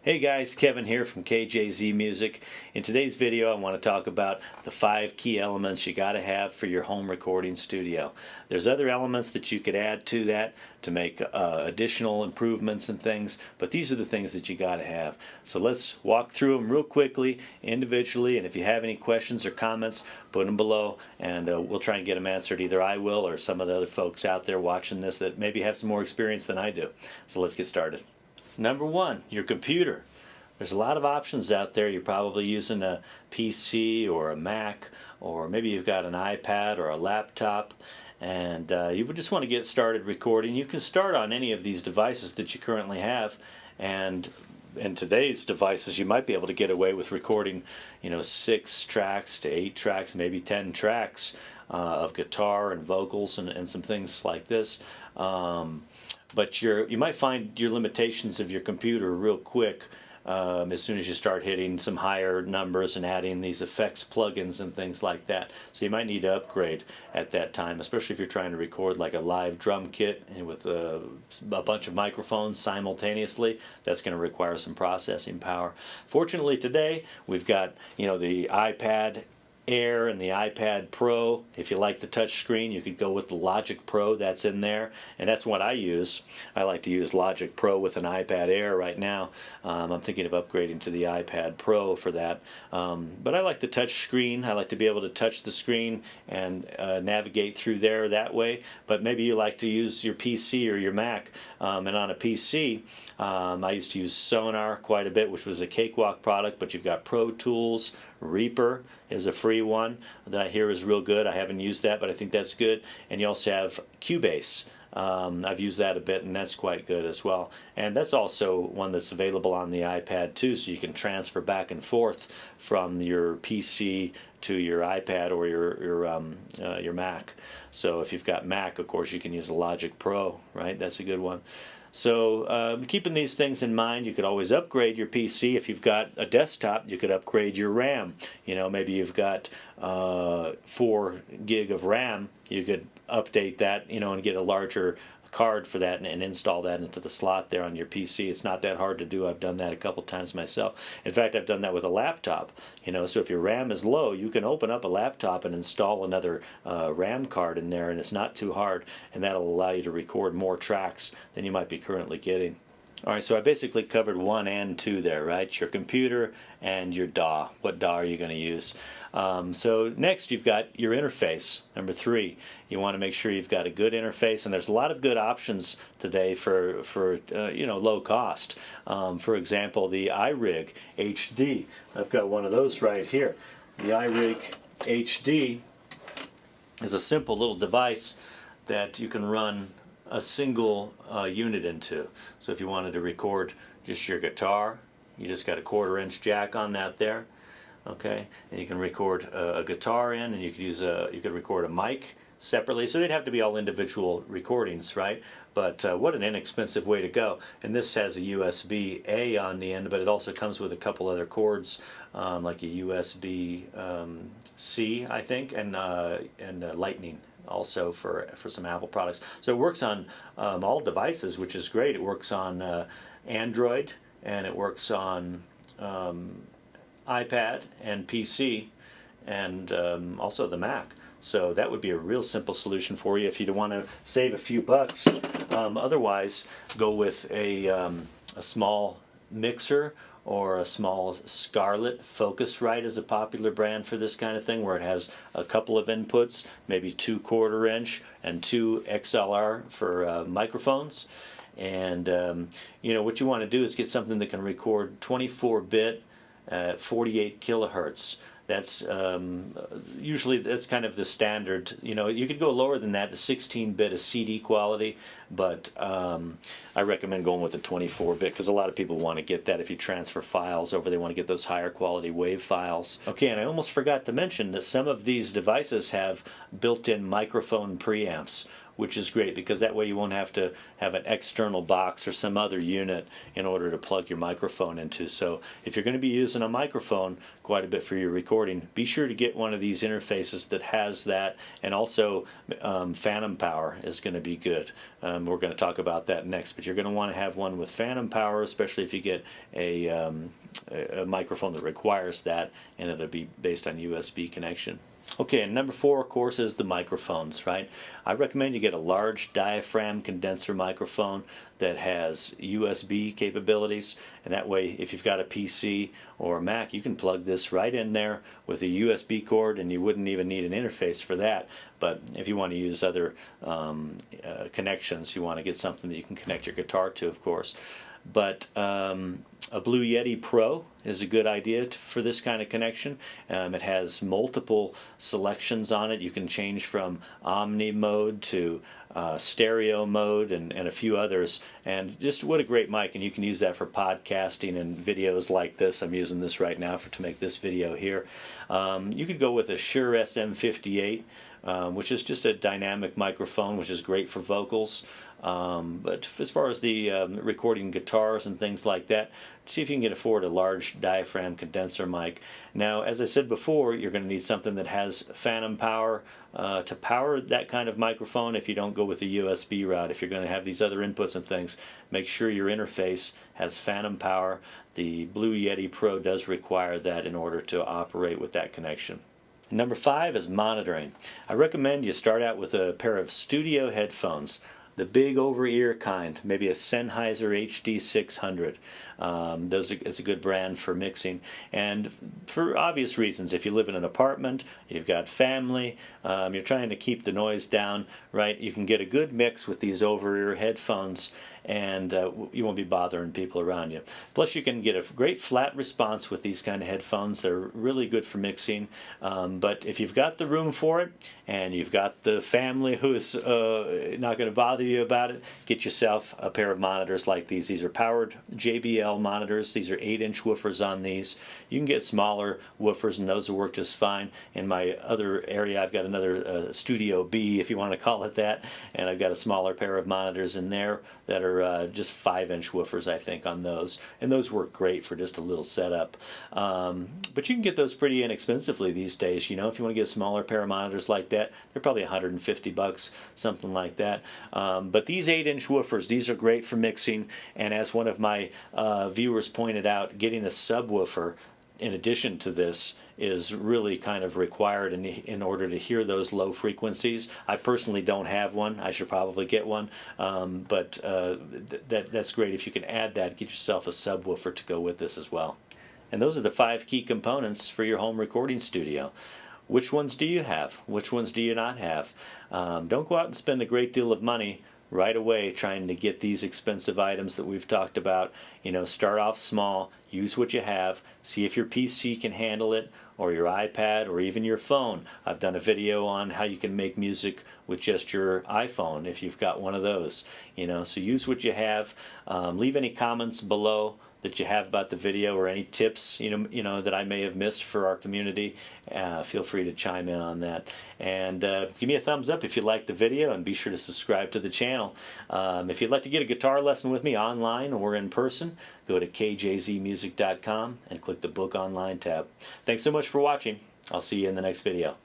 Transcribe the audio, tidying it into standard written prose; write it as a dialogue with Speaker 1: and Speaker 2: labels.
Speaker 1: Hey guys, Kevin here from KJZ Music. In today's video I want to talk about the 5 key elements you got to have for your home recording studio. There's other elements that you could add to that to make additional improvements and things, but these are the things that you got to have. So let's walk through them real quickly, individually, and if you have any questions or comments, put them below and we'll try and get them answered. Either I will or some of the other folks out there watching this that maybe have some more experience than I do. So let's get started. Number 1, your computer. There's a lot of options out there. You're probably using a PC or a Mac, or maybe you've got an iPad or a laptop, and you would just want to get started recording. You can start on any of these devices that you currently have, and in today's devices you might be able to get away with recording 6 tracks to 8 tracks, maybe 10 tracks of guitar and vocals and some things like this. But you might find your limitations of your computer real quick as soon as you start hitting some higher numbers and adding these effects plugins and things like that. So you might need to upgrade at that time, especially if you're trying to record like a live drum kit and with a bunch of microphones simultaneously. That's going to require some processing power. Fortunately today we've got the iPad Air and the iPad Pro. If you like the touch screen, you could go with the Logic Pro that's in there, and that's what I use. I like to use Logic Pro with an iPad Air right now. I'm thinking of upgrading to the iPad Pro for that, but I like the touch screen. I like to be able to touch the screen and navigate through there that way. But maybe you like to use your PC or your Mac, and on a PC I used to use Sonar quite a bit, which was a cakewalk product, but you've got Pro Tools. Reaper is a free one that I hear is real good. I haven't used that, but I think that's good. And you also have Cubase. I've used that a bit, and that's quite good as well. And that's also one that's available on the iPad too, so you can transfer back and forth from your PC to your iPad or your Mac. So if you've got Mac, of course, you can use a Logic Pro, right? That's a good one. So keeping these things in mind, you could always upgrade your PC. If you've got a desktop, you could upgrade your RAM. Maybe you've got 4 gig of RAM. You could update that, and get a larger card for that and install that into the slot there on your PC. It's not that hard to do. I've done that a couple times myself. In fact, I've done that with a laptop. So if your RAM is low, you can open up a laptop and install another RAM card in there, and it's not too hard, and that'll allow you to record more tracks than you might be currently getting. Alright, so I basically covered 1 and 2 there, right? Your computer and your DAW. What DAW are you going to use? So next you've got your interface, number 3. You want to make sure you've got a good interface, and there's a lot of good options today for low cost. For example, the iRig HD. I've got one of those right here. The iRig HD is a simple little device that you can run a single unit into. So if you wanted to record just your guitar, you just got a 1/4-inch jack on that there, okay, and you can record a guitar in, and you could record a mic separately. So they'd have to be all individual recordings, right? But what an inexpensive way to go. And this has a USB-A on the end, but it also comes with a couple other cords, like a USB-C, I think, and Lightning also for some Apple products. So it works on all devices, which is great. It works on Android, and it works on iPad and PC, and also the Mac. So that would be a real simple solution for you if you want to save a few bucks. Otherwise, go with a small mixer or a small Scarlett. Focusrite is a popular brand for this kind of thing, where it has a couple of inputs, maybe 2 1/4-inch and 2 XLR for microphones. And what you want to do is get something that can record 24-bit at 48 kilohertz. That's usually kind of the standard. You could go lower than that to 16-bit, a CD quality, but I recommend going with a 24-bit because a lot of people want to get that if you transfer files over. They want to get those higher quality WAV files. Okay, and I almost forgot to mention that some of these devices have built-in microphone preamps, which is great because that way you won't have to have an external box or some other unit in order to plug your microphone into. So if you're going to be using a microphone quite a bit for your recording, be sure to get one of these interfaces that has that, and also phantom power is going to be good. We're going to talk about that next, but you're going to want to have one with phantom power, especially if you get a microphone that requires that, and it'll be based on USB connection. Okay, and number 4, of course, is the microphones, right? I recommend you get a large diaphragm condenser microphone that has USB capabilities, and that way if you've got a PC or a Mac, you can plug this right in there with a USB cord, and you wouldn't even need an interface for that. But if you want to use other connections, you want to get something that you can connect your guitar to, of course. But a Blue Yeti Pro is a good idea for this kind of connection. It has multiple selections on it. You can change from Omni mode to stereo mode and a few others. And just what a great mic, and you can use that for podcasting and videos like this. I'm using this right now to make this video here. You could go with a Shure SM58, which is just a dynamic microphone, which is great for vocals. But as far as the recording guitars and things like that, see if you can afford a large diaphragm condenser mic. Now, as I said before, you're going to need something that has phantom power to power that kind of microphone if you don't go with the USB route. If you're going to have these other inputs and things, make sure your interface has phantom power. The Blue Yeti Pro does require that in order to operate with that connection. Number 5 is monitoring. I recommend you start out with a pair of studio headphones. The big over-ear kind, maybe a Sennheiser HD600. It's a good brand for mixing, and for obvious reasons. If you live in an apartment, you've got family, you're trying to keep the noise down, right? You can get a good mix with these over-ear headphones, and you won't be bothering people around you. Plus, you can get a great flat response with these kind of headphones. They're really good for mixing, but if you've got the room for it, and you've got the family who's not going to bother you about it, get yourself a pair of monitors like these. These are powered JBL monitors. These are 8-inch woofers on these. You can get smaller woofers, and those will work just fine. In my other area, I've got another Studio B, if you want to call it that, and I've got a smaller pair of monitors in there that are just 5-inch woofers, I think, on those. And those work great for just a little setup. But you can get those pretty inexpensively these days. You know, if you want to get a smaller pair of monitors like that, they're probably $150, something like that. But these 8-inch woofers, these are great for mixing. And as one of my viewers pointed out, getting a subwoofer in addition to this is really kind of required in order to hear those low frequencies. I personally don't have one. I should probably get one, but that's great if you can add that. Get yourself a subwoofer to go with this as well. And those are the 5 key components for your home recording studio. Which ones do you have? Which ones do you not have? Don't go out and spend a great deal of money right away trying to get these expensive items that we've talked about. You know, start off small, use what you have, see if your PC can handle it, or your iPad, or even your phone. I've done a video on how you can make music with just your iPhone if you've got one of those. You know, so use what you have. Leave any comments below that you have about the video, or any tips you know that I may have missed for our community. Feel free to chime in on that, and give me a thumbs up if you like the video, and be sure to subscribe to the channel. If you'd like to get a guitar lesson with me online or in person, go to kjzmusic.com and click the Book Online tab. Thanks so much for watching. I'll see you in the next video.